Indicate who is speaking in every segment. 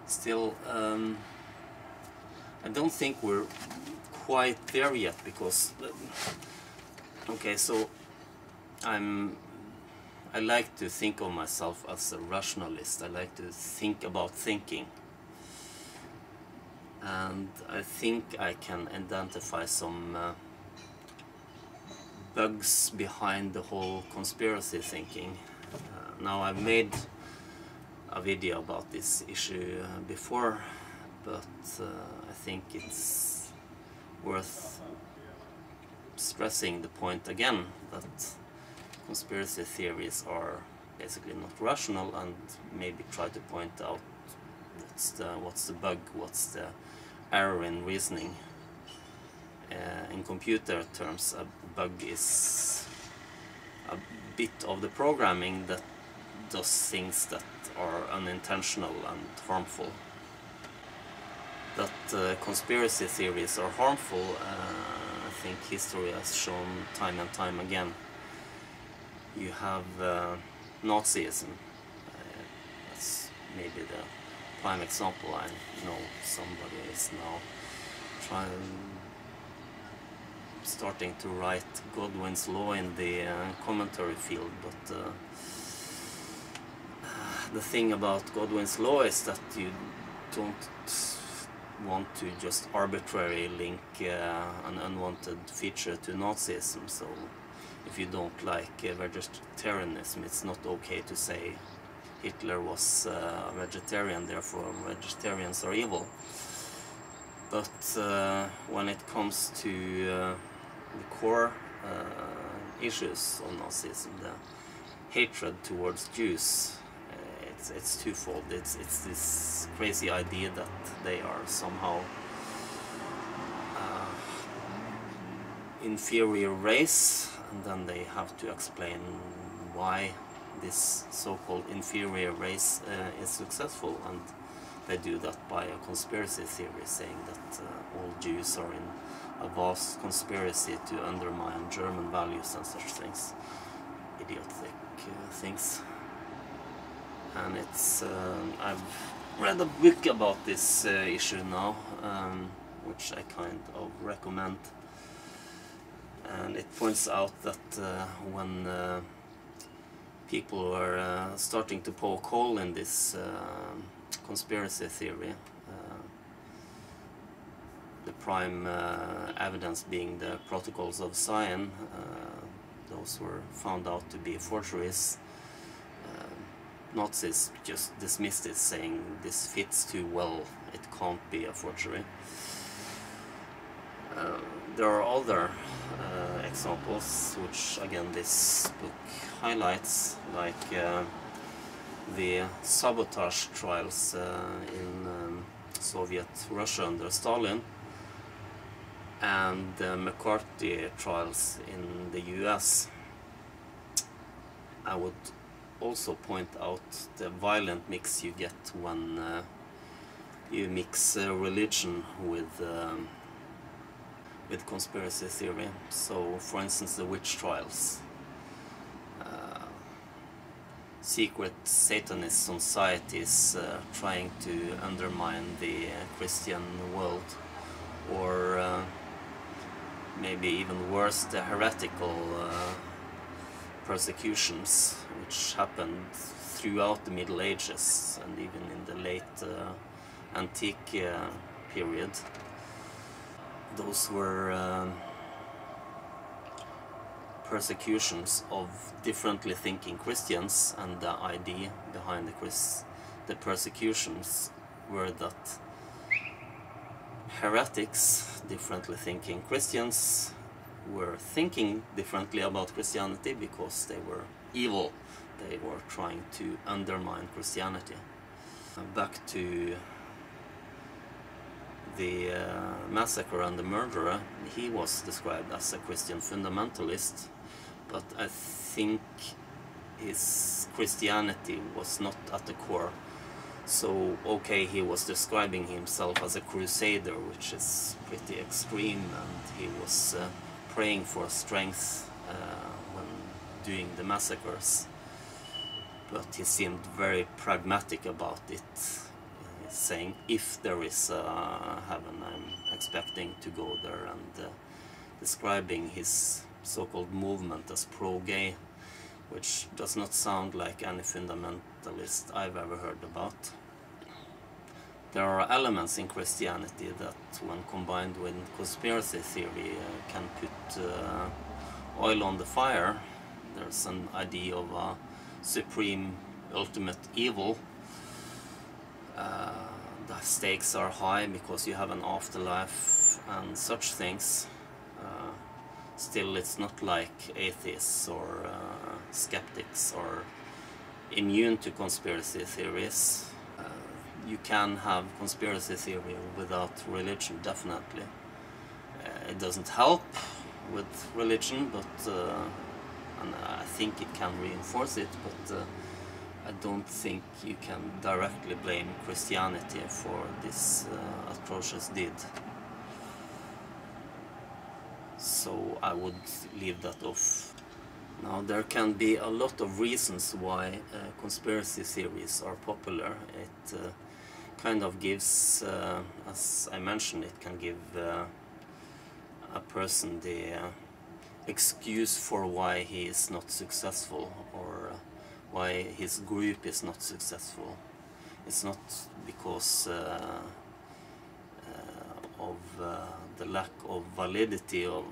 Speaker 1: Still, I don't think we're quite there yet, because okay, so I like to think of myself as a rationalist. I like to think about thinking, and I think I can identify some bugs behind the whole conspiracy thinking. Now, I've made a video about this issue before, but I think it's worth stressing the point again, that conspiracy theories are basically not rational, and maybe try to point out what's the bug, what's the error in reasoning. In computer terms, a bug is a bit of the programming that does things that are unintentional and harmful. That conspiracy theories are harmful, I think history has shown time and time again. You have Nazism. That's maybe the prime example. I know somebody is now starting to write Godwin's law in the commentary field, but the thing about Godwin's law is that you don't want to just arbitrarily link an unwanted feature to Nazism. So if you don't like vegetarianism, it's not okay to say Hitler was a vegetarian, therefore vegetarians are evil. But when it comes to the core issues of Nazism, the hatred towards Jews, it's twofold. It's this crazy idea that they are somehow inferior race, and then they have to explain why this so-called inferior race is successful, and they do that by a conspiracy theory, saying that all Jews are in a vast conspiracy to undermine German values and such things. Idiotic things. And it's I've read a book about this issue now, which I kind of recommend, and it points out that when people are starting to poke hole in this conspiracy theory, the prime evidence being the protocols of Zion, those were found out to be forgeries. Nazis just dismissed it, saying this fits too well, it can't be a forgery. There are other examples, which again this book highlights, like the sabotage trials in Soviet Russia under Stalin, and the McCarthy trials in the US. I would also point out the violent mix you get when you mix religion with conspiracy theory. So, for instance, the witch trials. Secret Satanist societies trying to undermine the Christian world, or maybe even worse, the heretical persecutions which happened throughout the Middle Ages and even in the late antique period. Those were persecutions of differently thinking Christians, and the idea behind the persecutions were that heretics, differently thinking Christians, were thinking differently about Christianity because they were evil. They were trying to undermine Christianity. Back to the massacre and the murderer, he was described as a Christian fundamentalist, but I think his Christianity was not at the core. So, okay, he was describing himself as a crusader, which is pretty extreme, and he was praying for strength when doing the massacres. But he seemed very pragmatic about it. His saying if there is a heaven, I'm expecting to go there, and describing his so-called movement as pro-gay, which does not sound like any fundamentalist I've ever heard about. There are elements in Christianity that, when combined with conspiracy theory, can put oil on the fire. There's an idea of a supreme, ultimate evil. The stakes are high because you have an afterlife and such things. Still, it's not like atheists or skeptics are immune to conspiracy theories. You can have conspiracy theory without religion, definitely. It doesn't help with religion, but and I think it can reinforce it, but I don't think you can directly blame Christianity for this atrocious deed. So I would leave that off. Now, there can be a lot of reasons why conspiracy theories are popular. It kind of gives, as I mentioned, it can give a person the excuse for why he is not successful, or why his group is not successful. It's not because of the lack of validity of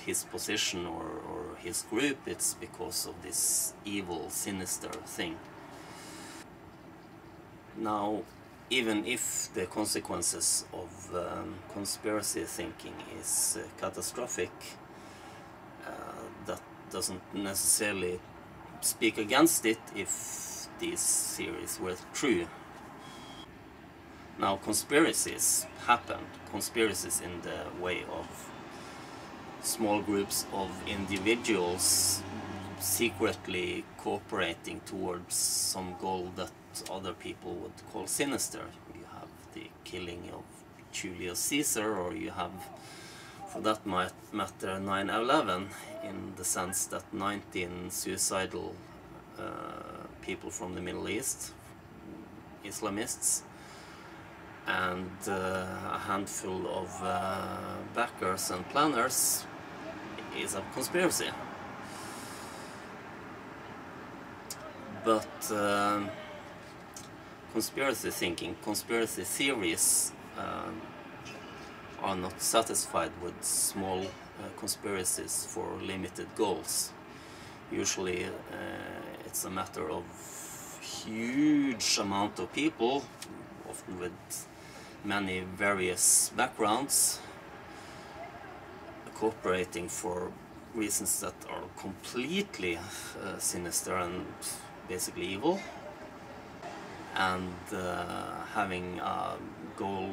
Speaker 1: his position or his group. It's because of this evil, sinister thing. Now, even if the consequences of conspiracy thinking is catastrophic, that doesn't necessarily speak against it if these theories were true. Now, conspiracies happened, conspiracies in the way of small groups of individuals secretly cooperating towards some goal that other people would call sinister. You have the killing of Julius Caesar, or you have, for that matter, 9/11, in the sense that 19 suicidal people from the Middle East, Islamists, and a handful of backers and planners is a conspiracy. But conspiracy thinking, conspiracy theories are not satisfied with small conspiracies for limited goals. Usually it's a matter of huge amount of people, often with many various backgrounds, cooperating for reasons that are completely sinister and basically evil, and having a goal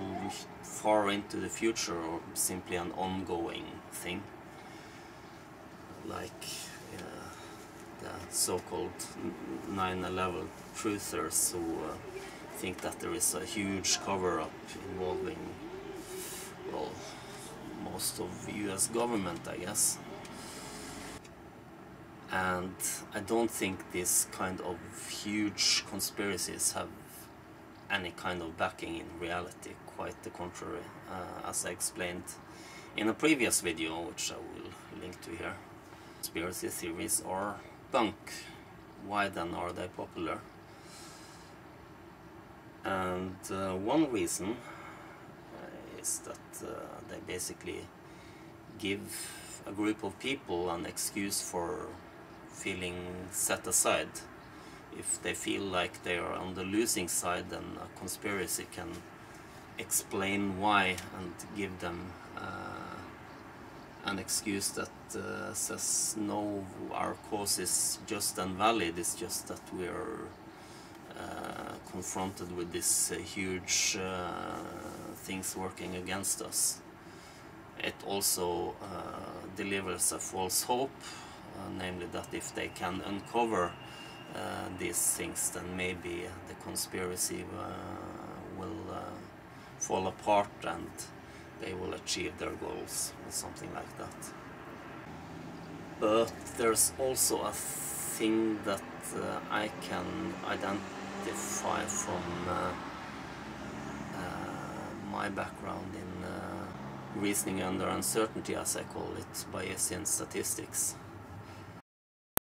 Speaker 1: far into the future, or simply an ongoing thing, like the so-called 9/11 truthers, who think that there is a huge cover-up involving, well, most of the US government, I guess. And I don't think this kind of huge conspiracies have any kind of backing in reality, quite the contrary, as I explained in a previous video, which I will link to here. Conspiracy theories are bunk. Why then are they popular? And one reason is that they basically give a group of people an excuse for feeling set aside. If they feel like they are on the losing side, then a conspiracy can explain why and give them an excuse that says, no, our cause is just and valid, it's just that we are confronted with this huge things working against us. It also delivers a false hope, namely that if they can uncover these things, then maybe the conspiracy will fall apart and they will achieve their goals, or something like that. But there's also a thing that I can identify from my background in reasoning under uncertainty, as I call it, Bayesian statistics.